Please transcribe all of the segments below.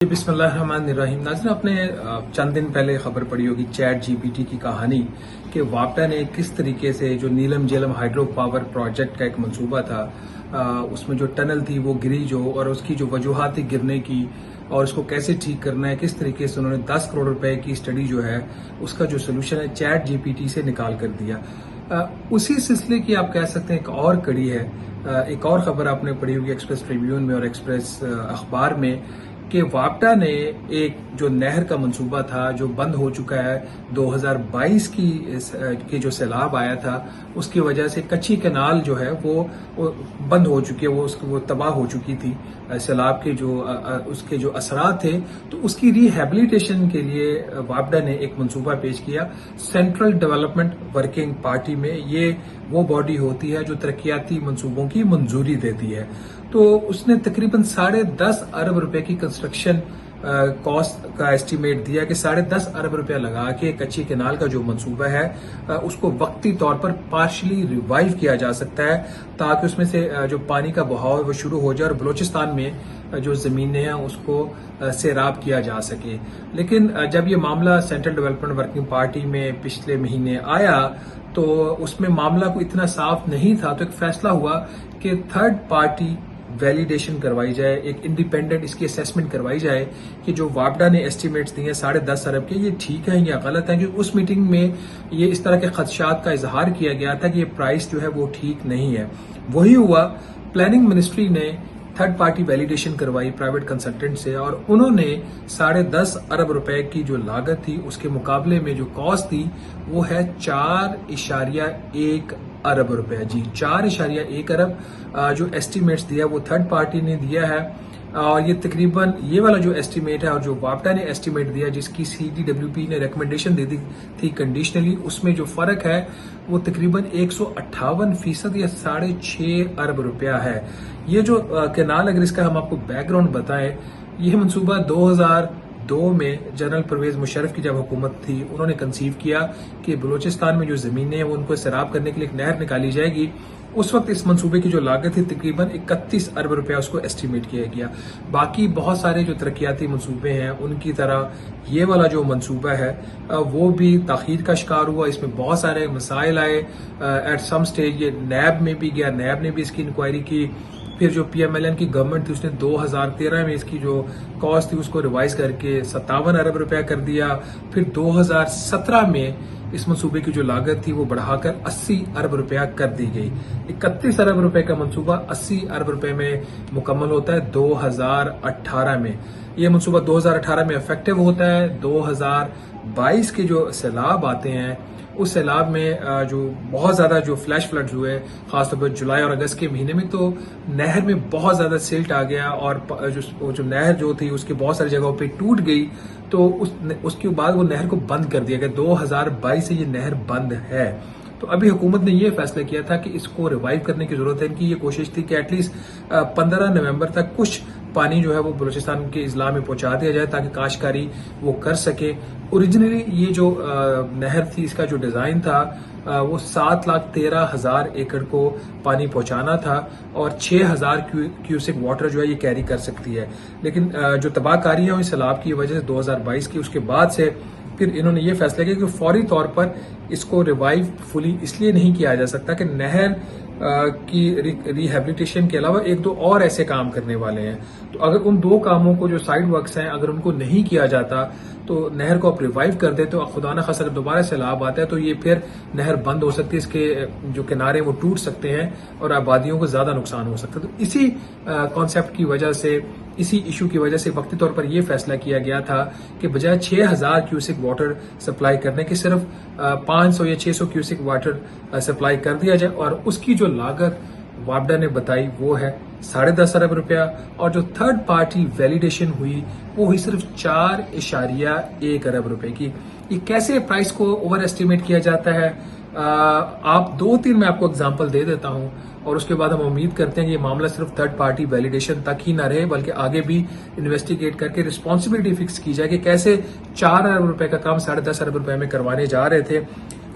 बिस्मिल्लाहिर्रहमानिर्रहीम। नाज़रीन, आपने चंद दिन पहले खबर पड़ी होगी चैट जीपीटी की कहानी कि वापडा ने किस तरीके से जो नीलम झेलम हाइड्रो पावर प्रोजेक्ट का एक मंसूबा था, उसमें जो टनल थी वो गिरी जो, और उसकी जो वजूहात थी गिरने की और उसको कैसे ठीक करना है, किस तरीके से उन्होंने 10 करोड़ रुपए की स्टडी जो है उसका जो सोल्यूशन है चैट जीपीटी से निकाल कर दिया। उसी सिलसिले की आप कह सकते हैं एक और कड़ी है। एक और खबर आपने पढ़ी होगी एक्सप्रेस ट्रिब्यून में और एक्सप्रेस अखबार में कि वापडा ने एक जो नहर का मंसूबा था जो बंद हो चुका है 2022 की जो सैलाब आया था उसकी वजह से कच्ची कैनाल जो है वो बंद हो चुकी है, वो तबाह हो चुकी थी सैलाब के जो उसके जो असरात थे। तो उसकी रिहेबिलिटेशन के लिए वापडा ने एक मंसूबा पेश किया सेंट्रल डेवलपमेंट वर्किंग पार्टी में। ये वो बॉडी होती है जो तरक्याती मंसूबों की मंजूरी देती है। तो उसने तकरीबन 10.5 अरब रुपए की कंस्ट्रक्शन कॉस्ट का एस्टीमेट दिया कि 10.5 अरब रुपया लगा के कच्ची कैनाल का जो मंसूबा है उसको वक्ती तौर पर पार्शली रिवाइव किया जा सकता है ताकि उसमें से जो पानी का बहाव है वो शुरू हो जाए और बलूचिस्तान में जो जमीनें हैं उसको सैराब किया जा सके। लेकिन जब ये मामला सेंट्रल डेवलपमेंट वर्किंग पार्टी में पिछले महीने आया तो उसमें मामला को इतना साफ नहीं था, तो एक फैसला हुआ कि थर्ड पार्टी वैलिडेशन करवाई जाए, एक इंडिपेंडेंट इसकी असेसमेंट करवाई जाए कि जो वापडा ने एस्टीमेट्स दिए 10.5 अरब के ये ठीक है या गलत है। कि उस मीटिंग में ये इस तरह के खदशात का इजहार किया गया था कि ये प्राइस जो है वो ठीक नहीं है। वही हुआ, प्लानिंग मिनिस्ट्री ने थर्ड पार्टी वैलिडेशन करवाई प्राइवेट कंसल्टेंट से और उन्होंने 10.5 अरब रुपए की जो लागत थी उसके मुकाबले में जो कॉस्ट थी वो है 4.1 अरब रुपए। जी 4.1 अरब जो एस्टीमेट्स दिया वो थर्ड पार्टी ने दिया है। और ये तकरीबन ये वाला जो एस्टीमेट है और जो वापडा ने एस्टीमेट दिया जिसकी CDWP ने रिकमेंडेशन दे दी थी कंडीशनली, उसमें जो फर्क है वो तकरीबन 158% या 6.5 अरब रुपया है। ये जो कैनाल, अगर इसका हम आपको बैकग्राउंड बताएं, यह मंसूबा 2002 में जनरल परवेज मुशर्रफ की जब हुकूमत थी उन्होंने कंसीव किया कि बलूचिस्तान में जो जमीनें हैं उनको सैराब करने के लिए एक नहर निकाली जाएगी। उस वक्त इस मंसूबे की जो लागत थी तकरीबन 31 अरब रुपया उसको एस्टीमेट किया गया। बाकी बहुत सारे जो तरक्याती मंसूबे हैं उनकी तरह ये वाला जो मंसूबा है वो भी ताखीर का शिकार हुआ। इसमें बहुत सारे मसाइल आए। एट सम स्टेज ये नैब में भी गया, नैब ने भी इसकी इंक्वायरी की। फिर जो PMLN की गवर्नमेंट थी उसने 2013 में इसकी जो कॉस्ट थी उसको रिवाइज करके 57 अरब रुपया कर दिया। फिर 2017 में इस मंसूबे की जो लागत थी वो बढ़ाकर 80 अरब रुपया कर दी गई। 31 अरब रुपए का मंसूबा 80 अरब रुपए में मुकम्मल होता है 2018 में। ये मंसूबा 2018 में इफेक्टिव होता है। 2022 के जो सैलाब आते हैं उस सैलाब में जो बहुत ज्यादा जो फ्लैश फ्लड्स हुए खासतौर पर जुलाई और अगस्त के महीने में, तो नहर में बहुत ज्यादा सिल्ट आ गया और जो नहर जो थी उसकी बहुत सारी जगहों पे टूट गई। तो उसके बाद वो नहर को बंद कर दिया गया। 2022 से ये नहर बंद है। तो अभी हुकूमत ने ये फैसला किया था कि इसको रिवाइव करने की जरूरत है। इनकी ये कोशिश थी कि एटलीस्ट 15 नवंबर तक कुछ पानी जो है वो बलूचिस्तान के इजला में पहुंचा दिया जाए ताकि काश्तकारी वो कर सके। ओरिजिनली ये जो नहर थी इसका जो डिजाइन था वो 7,13,000 एकड़ को पानी पहुंचाना था और 6,000 क्यूसेक वाटर जो है ये कैरी कर सकती है। लेकिन जो तबाहकारियां हुई सैलाब की वजह से 2022 की, उसके बाद से फिर इन्होंने ये फैसला किया कि फौरी तौर पर इसको रिवाइव फुली इसलिए नहीं किया जा सकता कि नहर की रिहेबिलिटेशन के अलावा एक दो और ऐसे काम करने वाले हैं। तो अगर उन दो कामों को जो साइड वर्क्स हैं अगर उनको नहीं किया जाता तो नहर को आप रिवाइव कर दे तो खुदा न खास्ता दोबारा सैलाब आता है तो ये फिर नहर बंद हो सकती है, इसके जो किनारे वो टूट सकते हैं और आबादियों को ज्यादा नुकसान हो सकता है। तो इसी कॉन्सेप्ट की वजह से, इसी इशू की वजह से वक्ती तौर पर यह फैसला किया गया था कि बजाय 6,000 क्यूसेक वाटर सप्लाई करने के सिर्फ 500 या 600 क्यूसेक वाटर सप्लाई कर दिया जाए। और उसकी जो लागत वापडा ने बताई वो है 10.5 अरब रुपया और जो थर्ड पार्टी वैलिडेशन हुई वो हुई सिर्फ 4.1 अरब रुपए की। ये कैसे प्राइस को ओवर एस्टिमेट किया जाता है? आप 2-3 मैं आपको एग्जांपल दे देता हूं और उसके बाद हम उम्मीद करते हैं कि ये मामला सिर्फ थर्ड पार्टी वैलिडेशन तक ही ना रहे बल्कि आगे भी इन्वेस्टिगेट करके रिस्पॉन्सिबिलिटी फिक्स की जाए कि कैसे 4 अरब रुपए का काम 10.5 अरब रुपए में करवाने जा रहे थे।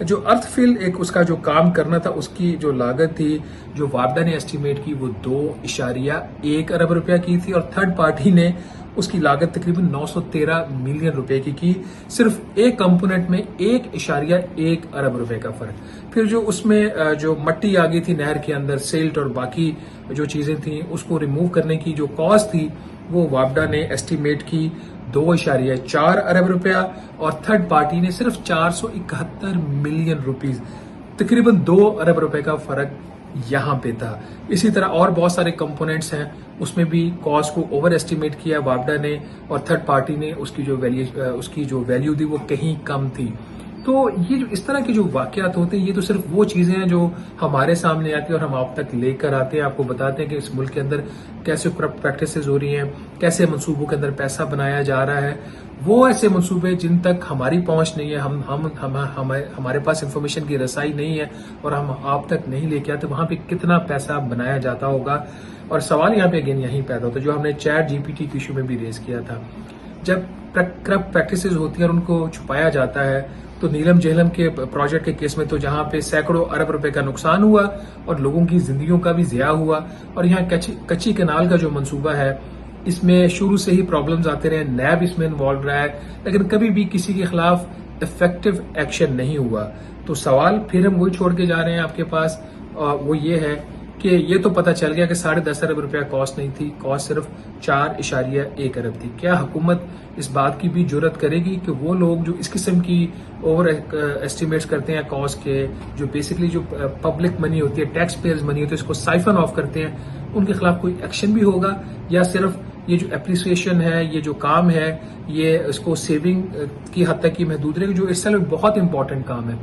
जो अर्थफिल एक उसका जो काम करना था उसकी जो लागत थी जो वापडा ने एस्टीमेट की वो 2.1 अरब रुपया की थी और थर्ड पार्टी ने اس کی لاگت تقریباً 913 ملین روپے کی صرف ایک کمپوننٹ میں 1.1 ارب روپے کا فرق. پھر جو اس میں جو مٹی آ گئی تھی نہر کے اندر، سیلٹ اور باقی جو چیزیں تھیں، اس کو ریموو کرنے کی جو کاسٹ تھی وہ وابڈا نے ایسٹیمیٹ کی 2.4 ارب روپیہ، اور تھرڈ پارٹی نے صرف 471 ملین روپیز، تقریباً 2 ارب روپے کا فرق یہاں پہ تھا. اسی طرح اور بہت سارے کمپوننٹس ہیں، اس میں بھی کاسٹ کو اوور ایسٹیمیٹ کیا وابڈا نے، اور تھرڈ پارٹی نے اس کی جو ویلیو تھی وہ کہیں کم تھی. تو یہ جو اس طرح کے جو واقعات ہوتے ہیں، یہ تو صرف وہ چیزیں ہیں جو ہمارے سامنے آتی ہیں اور ہم آپ تک لے کر آتے ہیں، آپ کو بتاتے ہیں کہ اس ملک کے اندر کیسے کرپٹ پریکٹسز ہو رہی ہیں، کیسے منصوبوں کے اندر پیسہ بنایا جا رہا ہے. وہ ایسے منصوبے جن تک ہماری پہنچ نہیں ہے، ہمارے پاس انفارمیشن کی رسائی نہیں ہے اور ہم آپ تک نہیں لے کے آتے، وہاں پہ کتنا پیسہ بنایا جاتا ہوگا. اور سوال یہاں پہ اگین یہیں پیدا ہوتا ہے جو ہم نے چیٹ جی پی ٹی کے ایشو میں بھی ریز کیا تھا. جب کرپٹ پریکٹسز ہوتی ہیں اور ان کو چھپایا جاتا ہے، تو نیلم جہلم کے پروجیکٹ کے کیس میں تو جہاں پہ سینکڑوں ارب روپے کا نقصان ہوا اور لوگوں کی زندگیوں کا بھی ضیاع ہوا، اور یہاں کچی کنال کا جو منصوبہ ہے اس میں شروع سے ہی پرابلمز آتے رہے، نیب اس میں انوالو رہا ہے، لیکن کبھی بھی کسی کے خلاف افیکٹو ایکشن نہیں ہوا. تو سوال پھر ہم وہی چھوڑ کے جا رہے ہیں آپ کے پاس، وہ یہ ہے کہ یہ تو پتہ چل گیا کہ 10.5 ارب روپیہ کاسٹ نہیں تھی، کاسٹ صرف 4.1 ارب تھی. کیا حکومت اس بات کی بھی جرت کرے گی کہ وہ لوگ جو اس قسم کی اوور ایسٹیمیٹس کرتے ہیں کاسٹ کے، جو بیسکلی جو پبلک منی ہوتی ہے، ٹیکس پیئرز منی ہوتی ہے، اس کو سائفن آف کرتے ہیں، ان کے خلاف کوئی ایکشن بھی ہوگا، یا صرف یہ جو اپریسیشن ہے، یہ جو کام ہے، یہ اس کو سیونگ کی حد تک ہی محدود رہے گا، جو اس سے بہت امپورٹنٹ کام ہے.